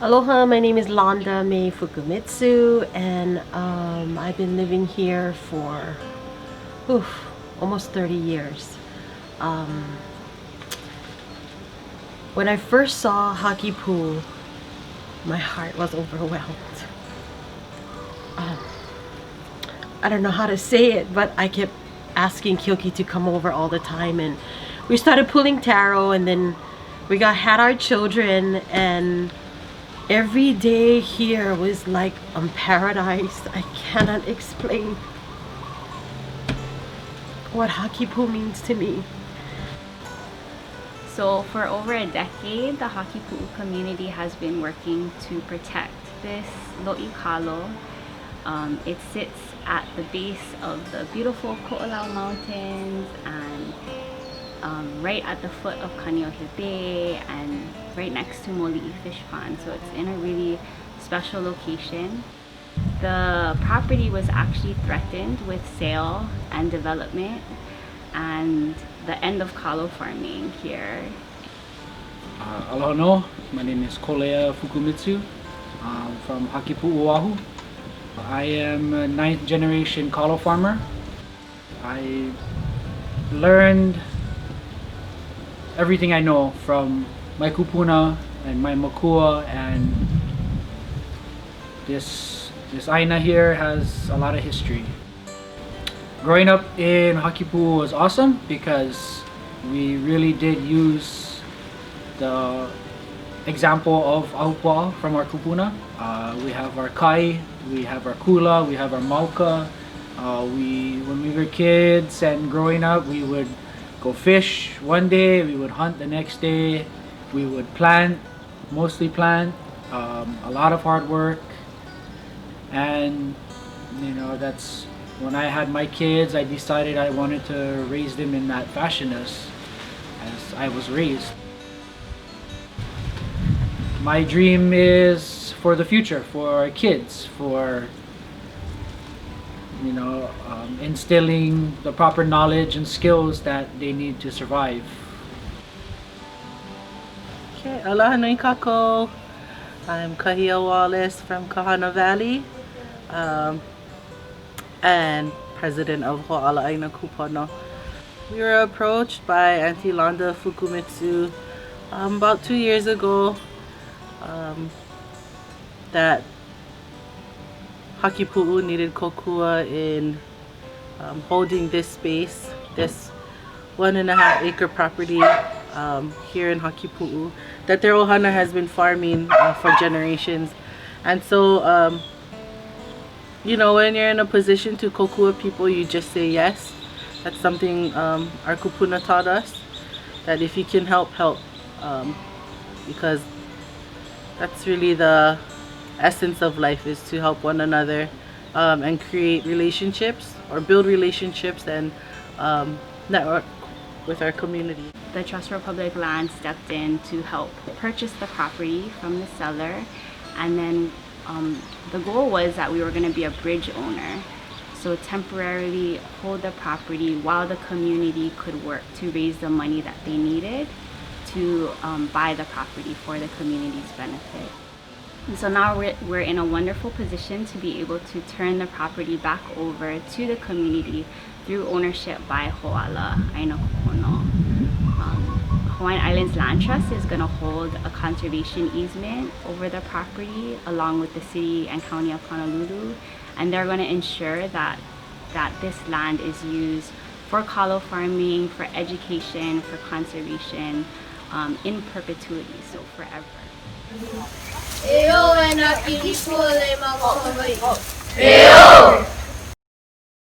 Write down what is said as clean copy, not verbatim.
Aloha, my name is Londa Mei Fukumitsu, and I've been living here for almost 30 years. When I first saw Hakipu'u, my heart was overwhelmed. I don't know how to say it, but I kept asking Kyoki to come over all the time, and we started pulling taro, and then we had our children, and every day here was like paradise. I cannot explain what Hakipu'u means to me. So for over a decade, the Hakipu'u community has been working to protect this Lo'i Kalo. It sits at the base of the beautiful Ko'olau Mountains and right at the foot of Kaneohe Bay and right next to Moli'i Fish Pond. So it's in a really special location. The property was actually threatened with sale and development and the end of kalo farming here. Aloha no, my name is Kolea Fukumitsu. I'm from Hakipu'u, Oahu. I am a 9th generation kalo farmer. I learned everything I know from my kupuna and my makua, and this Āina here has a lot of history. Growing up in Hakipu'u was awesome because we really did use the example of Aupua from our kupuna. We have our kai, we have our kula, we have our mauka. When we were kids and growing up, we would go fish one day, we would hunt the next day, we would plant, mostly plant, a lot of hard work. And you know, that's when I had my kids, I decided I wanted to raise them in that fashion as I was raised. My dream is for the future, for our kids, for instilling the proper knowledge and skills that they need to survive. Okay, aloha nui kako. I'm Kahia Wallace from Kahana Valley, and president of Āina Kūpono. We were approached by Auntie Londa Fukumitsu about 2 years ago that Hakipu'u needed kokua in holding this space, this 1.5 acre property here in Hakipu'u that their ohana has been farming for generations. And so you know, when you're in a position to kokua people, you just say yes. That's something our kupuna taught us, that if you can help, because that's really the essence of life, is to help one another and create relationships or build relationships and network with our community. The Trust for Public Land stepped in to help purchase the property from the seller, and then the goal was that we were going to be a bridge owner, so temporarily hold the property while the community could work to raise the money that they needed to buy the property for the community's benefit. And so now we're in a wonderful position to be able to turn the property back over to the community through ownership by Ho'ala, Āina Kūpono. Hawaiian Islands Land Trust is going to hold a conservation easement over the property along with the city and county of Honolulu, and they're going to ensure that this land is used for kalo farming, for education, for conservation, in perpetuity, so forever. Eo e na kini pule ma ko hoi. Eo!